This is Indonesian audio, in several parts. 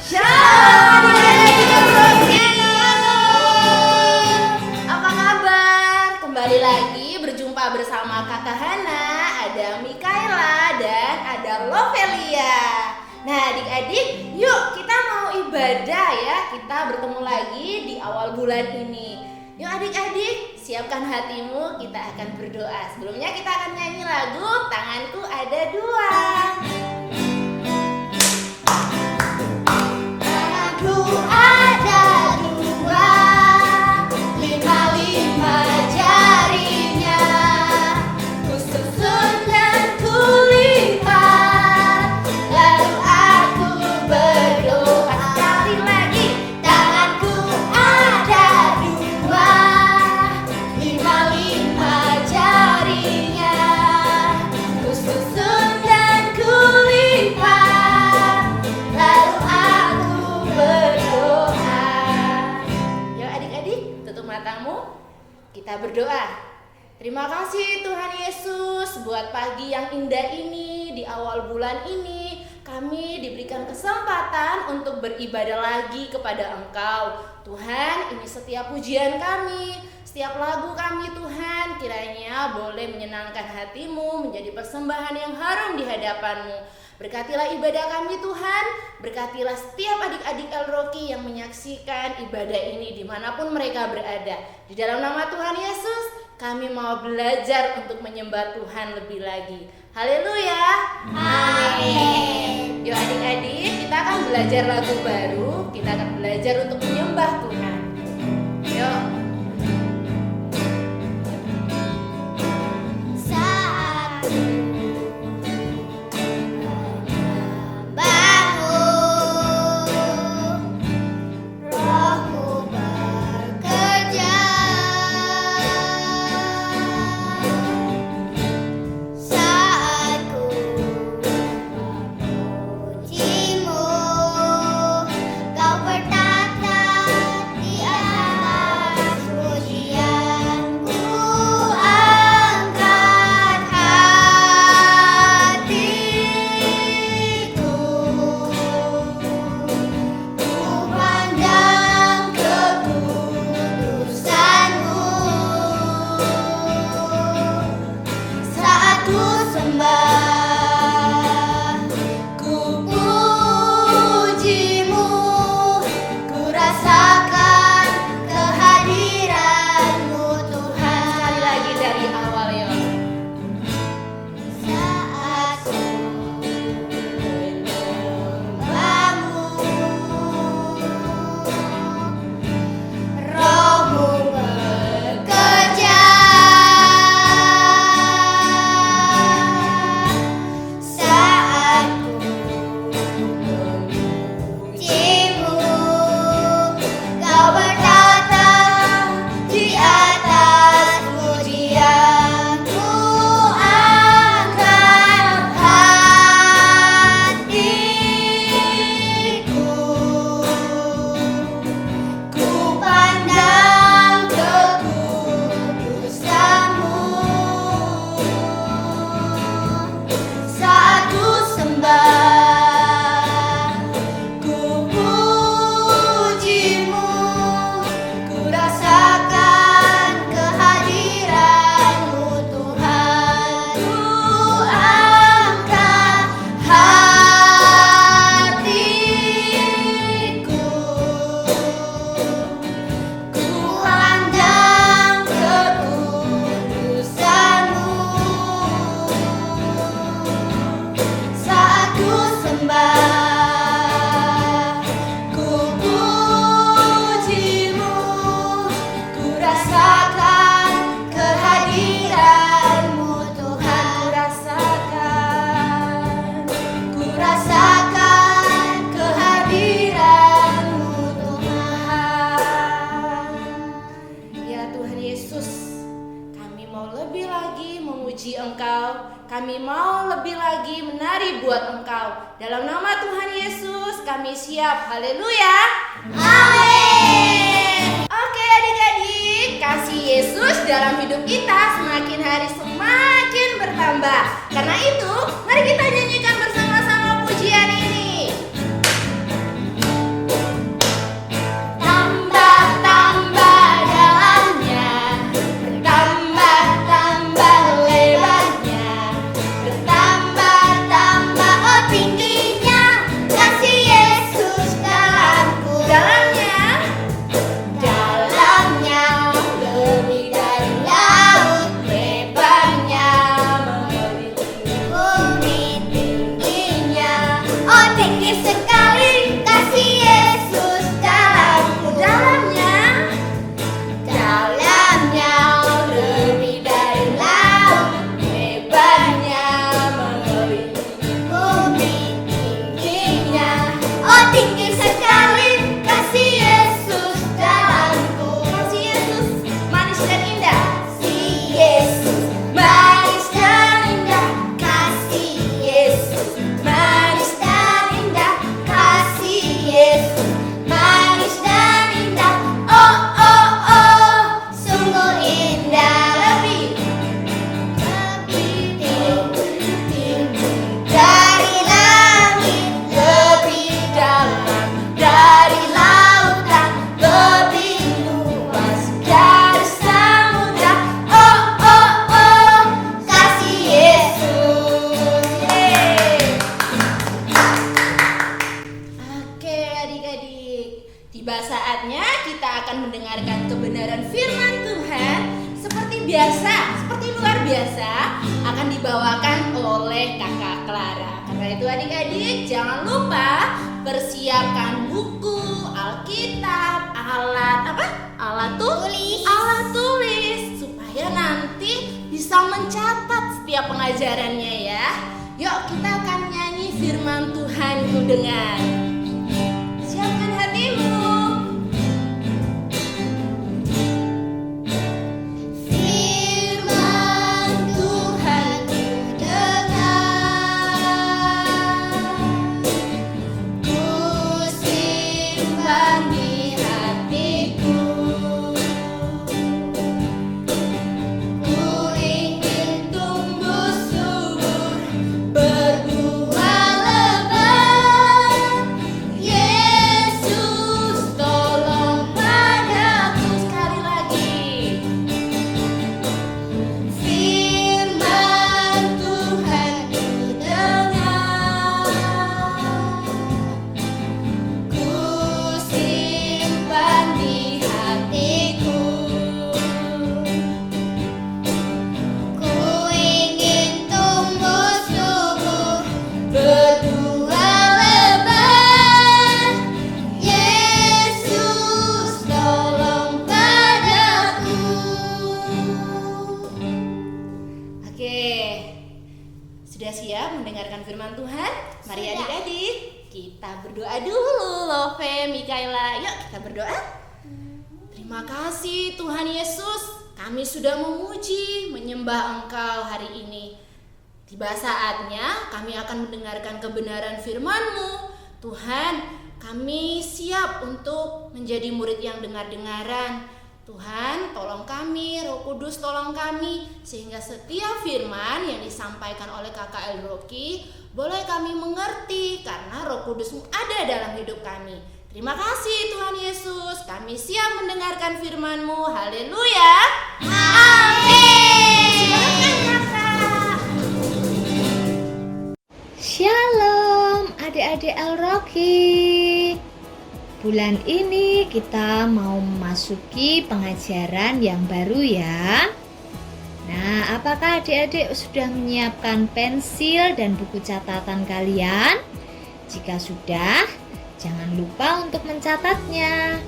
Shalom adik-adik. Apa kabar? Kembali lagi berjumpa bersama Kakak Hana, ada Mikaela dan ada Lovelia. Nah adik-adik, yuk kita mau ibadah ya. Kita bertemu lagi di awal bulan ini. Yuk adik-adik, siapkan hatimu, kita akan berdoa. Sebelumnya kita akan nyanyi lagu Tanganku Ada Dua. Tanganku ada dua, lima-lima jarinya, ku susun dan ku lipat, lalu aku berdoa. Sekali lagi, tanganku ada dua, lima-lima jarinya, ku susun dan ku lipat, lalu aku berdoa. Yuk adik-adik, tutup matamu, kita berdoa. Terima kasih Tuhan Yesus buat pagi yang indah ini. Di awal bulan ini kami diberikan kesempatan untuk beribadah lagi kepada Engkau. Tuhan, ini setiap pujian kami, setiap lagu kami Tuhan, kiranya boleh menyenangkan hatimu, menjadi persembahan yang harum di hadapan-Mu. Berkatilah ibadah kami Tuhan, berkatilah setiap adik-adik El Roki yang menyaksikan ibadah ini dimanapun mereka berada. Di dalam nama Tuhan Yesus, kami mau belajar untuk menyembah Tuhan lebih lagi. Haleluya. Amin. Yuk adik-adik, kita akan belajar lagu baru. Kita akan belajar untuk menyembah Tuhan. Yuk. Kami mau lebih lagi menari buat Engkau. Dalam nama Tuhan Yesus kami siap. Haleluya. Amin. Oke adik-adik, kasih Yesus dalam hidup kita semakin hari semakin bertambah. Karena itu, mari kita nyanyikan bersama-sama pujian ini. Tiba saatnya kita akan mendengarkan kebenaran firman Tuhan. Seperti biasa, seperti luar biasa, akan dibawakan oleh Kakak Clara. Karena itu adik-adik jangan lupa persiapkan buku, Alkitab, alat tulis supaya nanti bisa mencatat setiap pengajarannya ya. Yuk kita akan nyanyi firman Tuhan ku dengar. Siapkan hatimu. Sudah siap mendengarkan firman Tuhan? Mari adik-adik kita berdoa dulu. Love, Mikaela, yuk kita berdoa. Terima kasih Tuhan Yesus, kami sudah memuji, menyembah Engkau hari ini. Tiba saatnya kami akan mendengarkan kebenaran firman-Mu. Tuhan, kami siap untuk menjadi murid yang dengar-dengaran. Tuhan, tolong kami, Roh Kudus tolong kami, sehingga setiap firman yang disampaikan oleh Kakak Elroki boleh kami mengerti, karena Roh Kudus-Mu ada dalam hidup kami. Terima kasih Tuhan Yesus, kami siap mendengarkan firman-Mu. Haleluya. Amin. Silakan Kakak. Shalom adik-adik Elroki. Bulan ini kita mau memasuki pengajaran yang baru ya. Nah, apakah adik-adik sudah menyiapkan pensil dan buku catatan kalian? Jika sudah, jangan lupa untuk mencatatnya.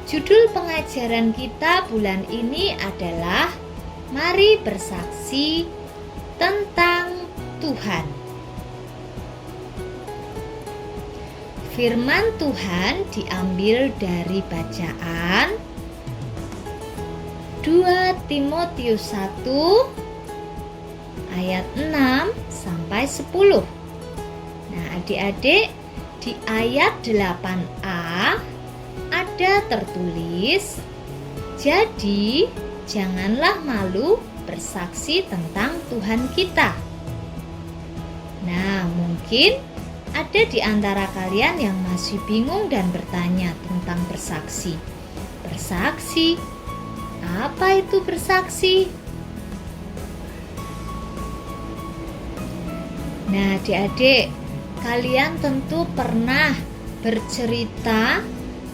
Judul pengajaran kita bulan ini adalah Mari Bersaksi tentang Tuhan. Firman Tuhan diambil dari bacaan 2 Timotius 1 ayat 6 sampai 10. Nah, adik-adik, di ayat 8a ada tertulis, "Jadi, janganlah malu bersaksi tentang Tuhan kita." Nah, mungkin ada di antara kalian yang masih bingung dan bertanya tentang bersaksi. Bersaksi? Apa itu bersaksi? Nah, adik-adik, kalian tentu pernah bercerita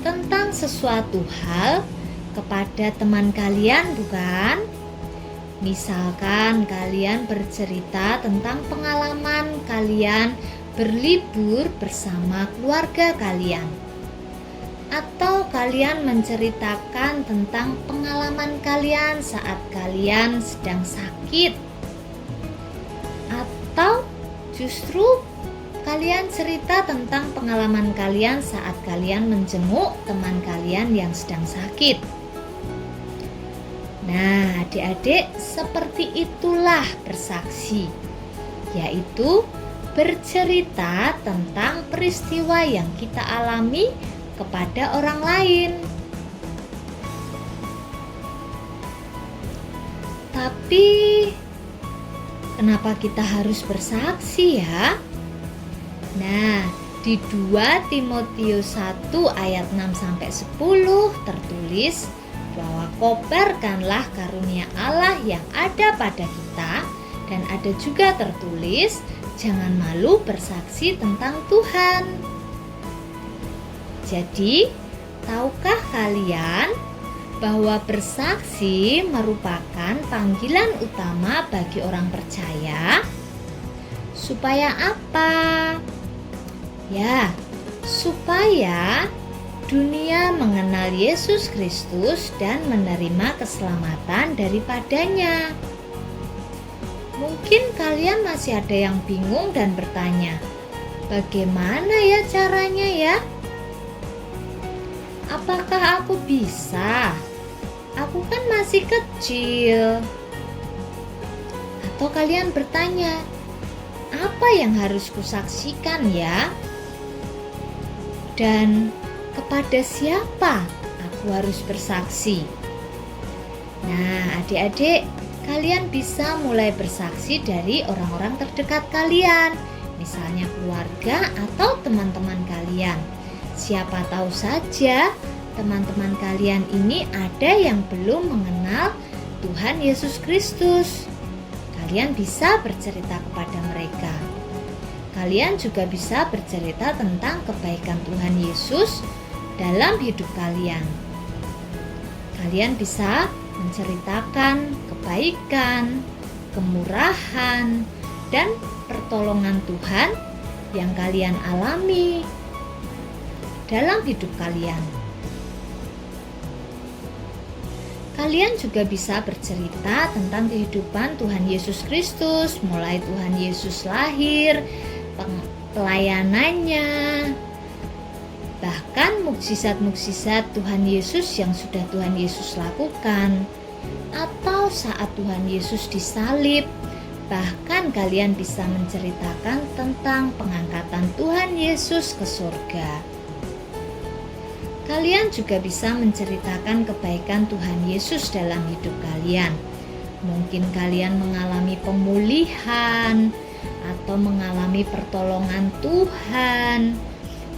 tentang sesuatu hal kepada teman kalian, bukan? Misalkan kalian bercerita tentang pengalaman kalian berlibur bersama keluarga kalian, atau kalian menceritakan tentang pengalaman kalian saat kalian sedang sakit, atau justru kalian cerita tentang pengalaman kalian saat kalian menjenguk teman kalian yang sedang sakit. Nah, adik-adik, seperti itulah bersaksi, yaitu bercerita tentang peristiwa yang kita alami kepada orang lain. Tapi kenapa kita harus bersaksi ya? Nah, di 2 Timotius 1 ayat 6 sampai 10 tertulis bahwa kobarkanlah karunia Allah yang ada pada kita, dan ada juga tertulis jangan malu bersaksi tentang Tuhan. Jadi, tahukah kalian bahwa bersaksi merupakan panggilan utama bagi orang percaya? Supaya apa? Ya, supaya dunia mengenal Yesus Kristus dan menerima keselamatan daripadanya. Mungkin kalian masih ada yang bingung dan bertanya, bagaimana ya caranya ya? Apakah aku bisa? Aku kan masih kecil. Atau kalian bertanya, apa yang harus kusaksikan ya? Dan kepada siapa aku harus bersaksi? Nah, adik-adik, kalian bisa mulai bersaksi dari orang-orang terdekat kalian, misalnya keluarga atau teman-teman kalian. Siapa tahu saja teman-teman kalian ini ada yang belum mengenal Tuhan Yesus Kristus. Kalian bisa bercerita kepada mereka. Kalian juga bisa bercerita tentang kebaikan Tuhan Yesus dalam hidup kalian. Kalian bisa menceritakan kebaikan, kemurahan, dan pertolongan Tuhan yang kalian alami dalam hidup kalian. Kalian juga bisa bercerita tentang kehidupan Tuhan Yesus Kristus, mulai Tuhan Yesus lahir, pelayanannya, bahkan mukjizat-mukjizat Tuhan Yesus yang sudah Tuhan Yesus lakukan, atau saat Tuhan Yesus disalib. Bahkan kalian bisa menceritakan tentang pengangkatan Tuhan Yesus ke surga. Kalian juga bisa menceritakan kebaikan Tuhan Yesus dalam hidup kalian. Mungkin kalian mengalami pemulihan, atau mengalami pertolongan Tuhan,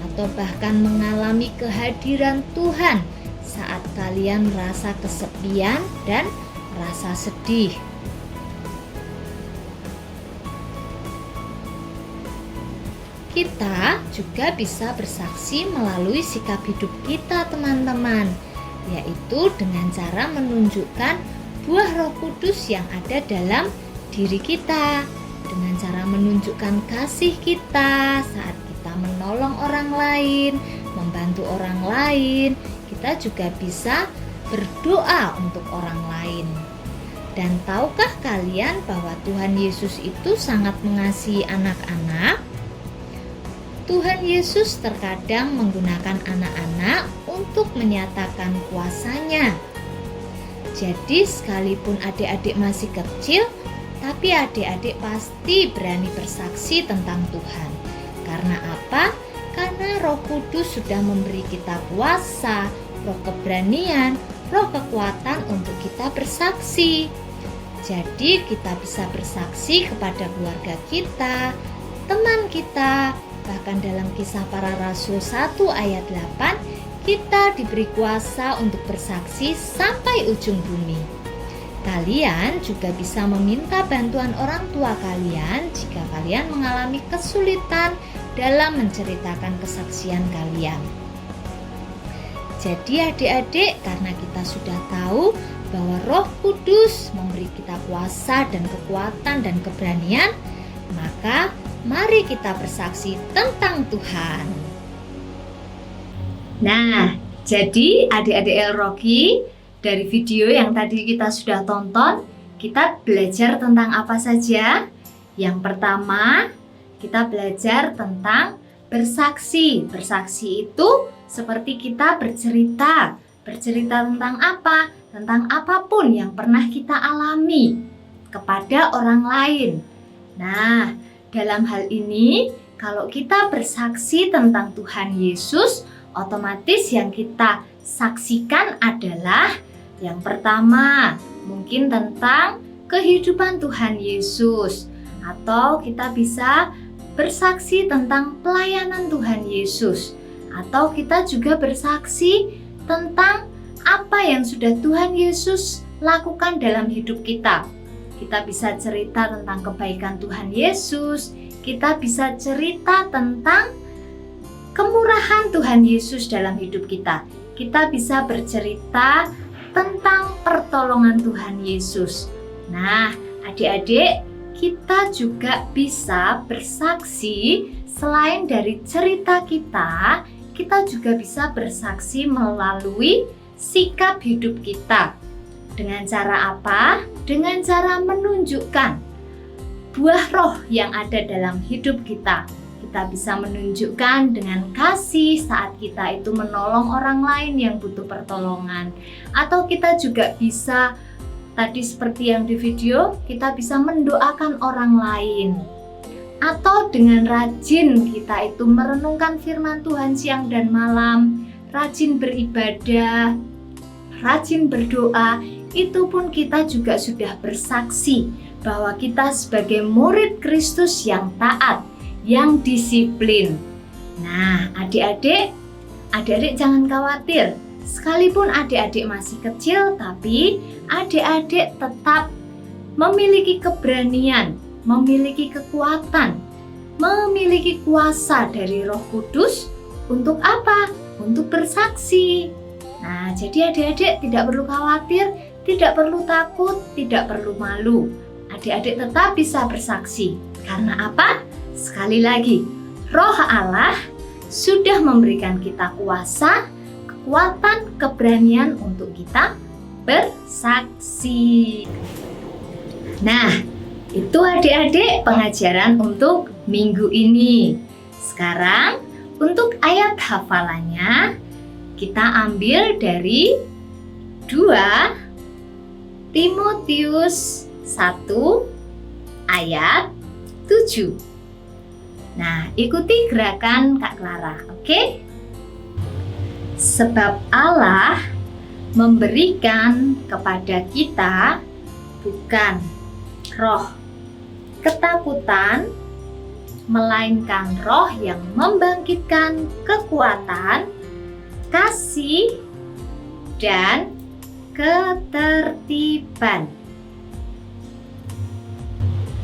atau bahkan mengalami kehadiran Tuhan saat kalian merasa kesepian dan merasa sedih. Kita juga bisa bersaksi melalui sikap hidup kita, teman-teman, yaitu dengan cara menunjukkan buah Roh Kudus yang ada dalam diri kita, dengan cara menunjukkan kasih kita saat kita menolong orang lain, membantu orang lain. Kita juga bisa berdoa untuk orang lain. Dan tahukah kalian bahwa Tuhan Yesus itu sangat mengasihi anak-anak? Tuhan Yesus terkadang menggunakan anak-anak untuk menyatakan kuasa-Nya. Jadi sekalipun adik-adik masih kecil, tapi adik-adik pasti berani bersaksi tentang Tuhan. Karena apa? Karena Roh Kudus sudah memberi kita kuasa, roh keberanian, roh kekuatan untuk kita bersaksi. Jadi kita bisa bersaksi kepada keluarga kita, teman kita. Bahkan dalam Kisah Para Rasul 1 ayat 8, kita diberi kuasa untuk bersaksi sampai ujung bumi. Kalian juga bisa meminta bantuan orang tua kalian jika kalian mengalami kesulitan dalam menceritakan kesaksian kalian. Jadi adik-adik, karena kita sudah tahu bahwa Roh Kudus memberi kita kuasa dan kekuatan dan keberanian, maka mari kita bersaksi tentang Tuhan. Nah, jadi adik-adik El Rocky, dari video yang tadi kita sudah tonton, kita belajar tentang apa saja? Yang pertama, kita belajar tentang bersaksi. Bersaksi itu seperti kita bercerita. Bercerita tentang apa? Tentang apapun yang pernah kita alami kepada orang lain. Nah, dalam hal ini, kalau kita bersaksi tentang Tuhan Yesus, otomatis yang kita saksikan adalah yang pertama, mungkin tentang kehidupan Tuhan Yesus, atau kita bisa bersaksi tentang pelayanan Tuhan Yesus, atau kita juga bersaksi tentang apa yang sudah Tuhan Yesus lakukan dalam hidup kita. Kita bisa cerita tentang kebaikan Tuhan Yesus, kita bisa cerita tentang kemurahan Tuhan Yesus dalam hidup kita. Kita bisa bercerita tentang pertolongan Tuhan Yesus. Nah, adik-adik, kita juga bisa bersaksi selain dari cerita kita juga bisa bersaksi melalui sikap hidup kita. Dengan cara apa? Dengan cara menunjukkan buah roh yang ada dalam hidup kita. Kita bisa menunjukkan dengan kasih saat kita itu menolong orang lain yang butuh pertolongan. Atau kita juga bisa, tadi seperti yang di video, kita bisa mendoakan orang lain. Atau dengan rajin kita itu merenungkan firman Tuhan siang dan malam, rajin beribadah, rajin berdoa, itu pun kita juga sudah bersaksi bahwa kita sebagai murid Kristus yang taat, yang disiplin. Nah, adik-adik jangan khawatir. Sekalipun adik-adik masih kecil, tapi adik-adik tetap memiliki keberanian, memiliki kekuatan, memiliki kuasa dari Roh Kudus. Untuk apa? Untuk bersaksi. Nah, jadi adik-adik tidak perlu khawatir, tidak perlu takut, tidak perlu malu. Adik-adik tetap bisa bersaksi. Karena apa? Sekali lagi, Roh Allah sudah memberikan kita kuasa, kekuatan, keberanian untuk kita bersaksi. Nah, itu adik-adik pengajaran untuk minggu ini. Sekarang untuk ayat hafalannya kita ambil dari 2 Timotius 1 ayat 7. Nah, ikuti gerakan Kak Clara, oke? Sebab Allah memberikan kepada kita bukan roh ketakutan, melainkan roh yang membangkitkan kekuatan, kasih, dan ketertiban.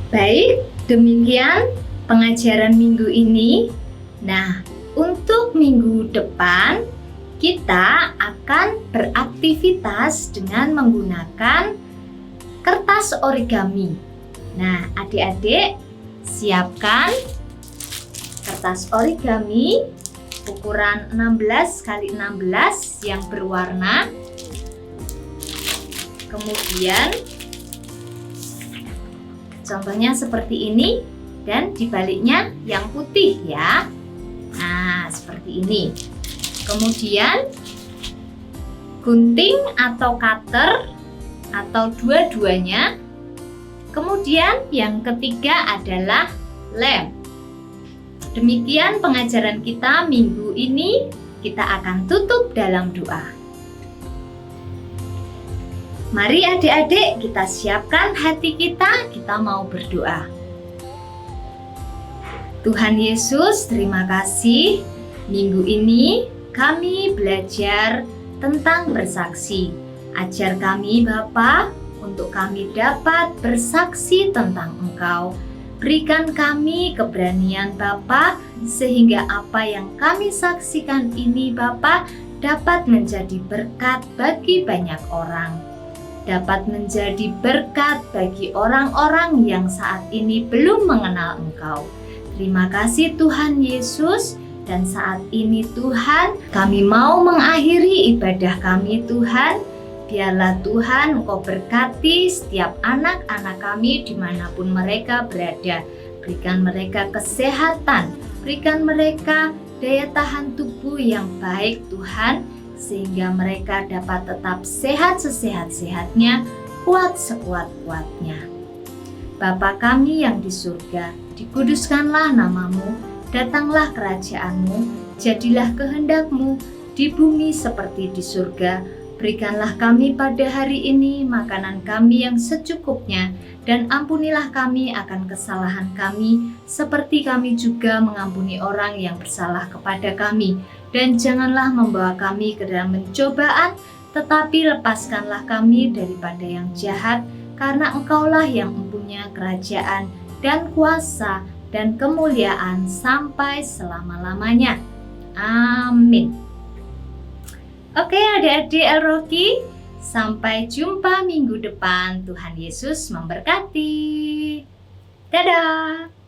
Baik, demikian pengajaran minggu ini. Nah, untuk minggu depan kita akan beraktivitas dengan menggunakan kertas origami. Nah, adik-adik siapkan kertas origami ukuran 16 x 16 yang berwarna. Kemudian contohnya seperti ini dan dibaliknya yang putih ya. Nah, seperti ini. Kemudian gunting atau cutter atau dua-duanya. Kemudian yang ketiga adalah lem. Demikian pengajaran kita minggu ini. Kita akan tutup dalam doa. Mari adik-adik kita siapkan hati kita mau berdoa. Tuhan Yesus, terima kasih. Minggu ini kami belajar tentang bersaksi. Ajar kami Bapa untuk kami dapat bersaksi tentang Engkau. Berikan kami keberanian Bapa, sehingga apa yang kami saksikan ini Bapa dapat menjadi berkat bagi banyak orang. Dapat menjadi berkat bagi orang-orang yang saat ini belum mengenal Engkau. Terima kasih Tuhan Yesus. Dan saat ini Tuhan, kami mau mengakhiri ibadah kami Tuhan. Biarlah Tuhan Engkau berkati setiap anak-anak kami dimanapun mereka berada. Berikan mereka kesehatan, berikan mereka daya tahan tubuh yang baik Tuhan, sehingga mereka dapat tetap sehat sesehat-sehatnya, kuat sekuat-kuatnya. Bapa kami yang di surga, dikuduskanlah namamu, datanglah kerajaan-Mu, jadilah kehendak-Mu di bumi seperti di surga. Berikanlah kami pada hari ini makanan kami yang secukupnya, dan ampunilah kami akan kesalahan kami, seperti kami juga mengampuni orang yang bersalah kepada kami. Dan janganlah membawa kami ke dalam pencobaan, tetapi lepaskanlah kami daripada yang jahat, karena Engkaulah yang mempunyai kerajaan dan kuasa dan kemuliaan sampai selama-lamanya. Amin. Oke adik-adik El-Roki, sampai jumpa minggu depan. Tuhan Yesus memberkati. Dadah.